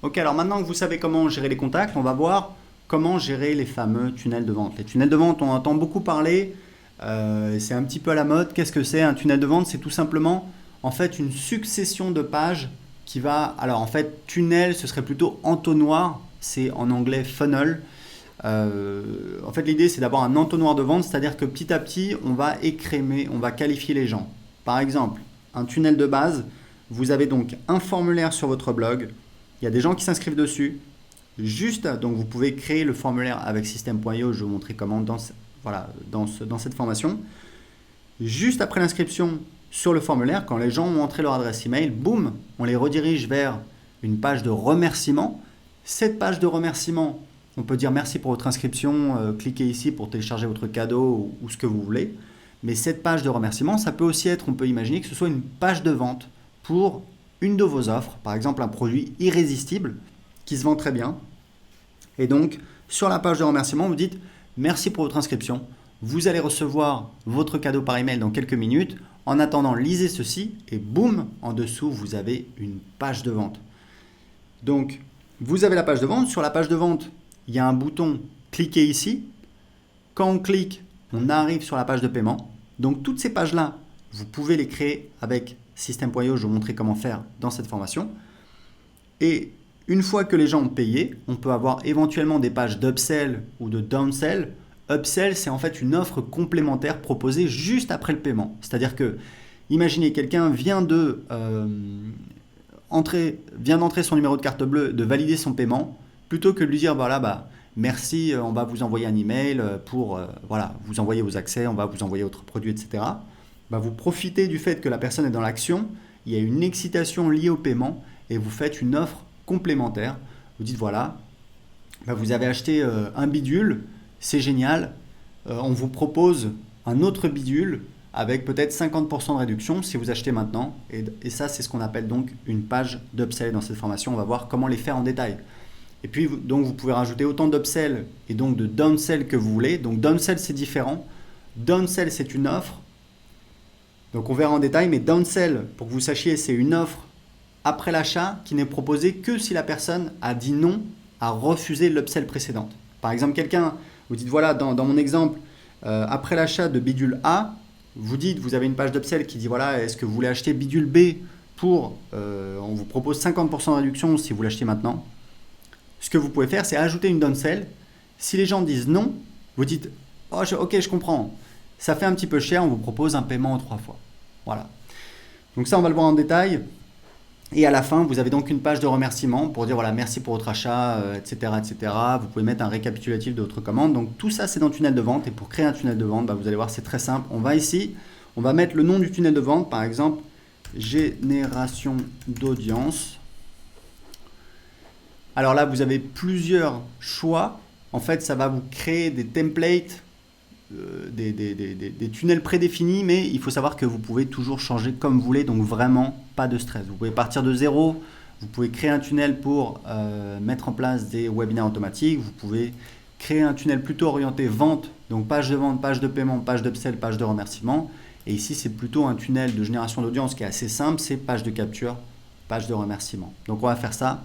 Ok, alors maintenant que vous savez comment gérer les contacts, on va voir comment gérer les fameux tunnels de vente. Les tunnels de vente, on entend beaucoup parler, c'est un petit peu à la mode. Qu'est-ce que c'est un tunnel de vente? C'est tout simplement en fait une succession de pages qui va... Alors en fait, tunnel, ce serait plutôt entonnoir, c'est en anglais funnel. En fait, l'idée, c'est d'avoir un entonnoir de vente, c'est-à-dire que petit à petit, on va écrémer, on va qualifier les gens. Par exemple, un tunnel de base, vous avez donc un formulaire sur votre blog, il y a des gens qui s'inscrivent dessus. Juste, donc vous pouvez créer le formulaire avec System.io, je vais vous montrer comment dans cette formation. Juste après l'inscription sur le formulaire, quand les gens ont entré leur adresse email, boum, on les redirige vers une page de remerciement. Cette page de remerciement, on peut dire merci pour votre inscription, cliquez ici pour télécharger votre cadeau ou ce que vous voulez. Mais cette page de remerciement, ça peut aussi être, on peut imaginer que ce soit une page de vente pour une de vos offres, par exemple un produit irrésistible qui se vend très bien. Et donc, sur la page de remerciement, vous dites merci pour votre inscription. Vous allez recevoir votre cadeau par email dans quelques minutes. En attendant, lisez ceci et boum, en dessous, vous avez une page de vente. Donc, vous avez la page de vente. Sur la page de vente, il y a un bouton cliquez ici. Quand on clique, on arrive sur la page de paiement. Donc, toutes ces pages-là, vous pouvez les créer avec System.io. Je vais vous montrer comment faire dans cette formation. Et une fois que les gens ont payé, on peut avoir éventuellement des pages d'upsell ou de downsell. Upsell, c'est en fait une offre complémentaire proposée juste après le paiement. C'est-à-dire que, imaginez, quelqu'un vient d'entrer son numéro de carte bleue, de valider son paiement, plutôt que de lui dire, voilà, merci, on va vous envoyer un email pour vous envoyer vos accès, on va vous envoyer votre produit, etc. Vous profitez du fait que la personne est dans l'action, il y a une excitation liée au paiement et vous faites une offre complémentaire. Vous dites voilà, vous avez acheté un bidule, c'est génial, on vous propose un autre bidule avec peut-être 50% de réduction si vous achetez maintenant. Et ça, c'est ce qu'on appelle donc une page d'upsell dans cette formation. On va voir comment les faire en détail. Et puis, donc, vous pouvez rajouter autant d'upsell et donc de downsell que vous voulez. Donc, downsell, c'est différent. Downsell, c'est une offre. Donc, on verra en détail. Mais downsell, pour que vous sachiez, c'est une offre après l'achat qui n'est proposée que si la personne a dit non, a refusé l'upsell précédente. Par exemple, quelqu'un, vous dites voilà, dans mon exemple, après l'achat de bidule A, vous avez une page d'upsell qui dit voilà, est-ce que vous voulez acheter bidule B pour, on vous propose 50% de réduction si vous l'achetez maintenant. Ce que vous pouvez faire, c'est ajouter une downsell. Si les gens disent non, vous dites ok, je comprends, ça fait un petit peu cher, on vous propose un paiement en 3 fois. Voilà. Donc ça, on va le voir en détail. Et à la fin, vous avez donc une page de remerciement pour dire voilà, merci pour votre achat, etc., etc. Vous pouvez mettre un récapitulatif de votre commande. Donc tout ça, c'est dans le tunnel de vente. Et pour créer un tunnel de vente, vous allez voir, c'est très simple. On va ici, on va mettre le nom du tunnel de vente, par exemple, génération d'audience. Alors là, vous avez plusieurs choix. En fait, ça va vous créer des templates, des tunnels prédéfinis, mais il faut savoir que vous pouvez toujours changer comme vous voulez, donc vraiment pas de stress. Vous pouvez partir de zéro, vous pouvez créer un tunnel pour mettre en place des webinaires automatiques, vous pouvez créer un tunnel plutôt orienté vente, donc page de vente, page de paiement, page d'upsell, page de remerciement. Et ici, c'est plutôt un tunnel de génération d'audience qui est assez simple, c'est page de capture, page de remerciement. Donc on va faire ça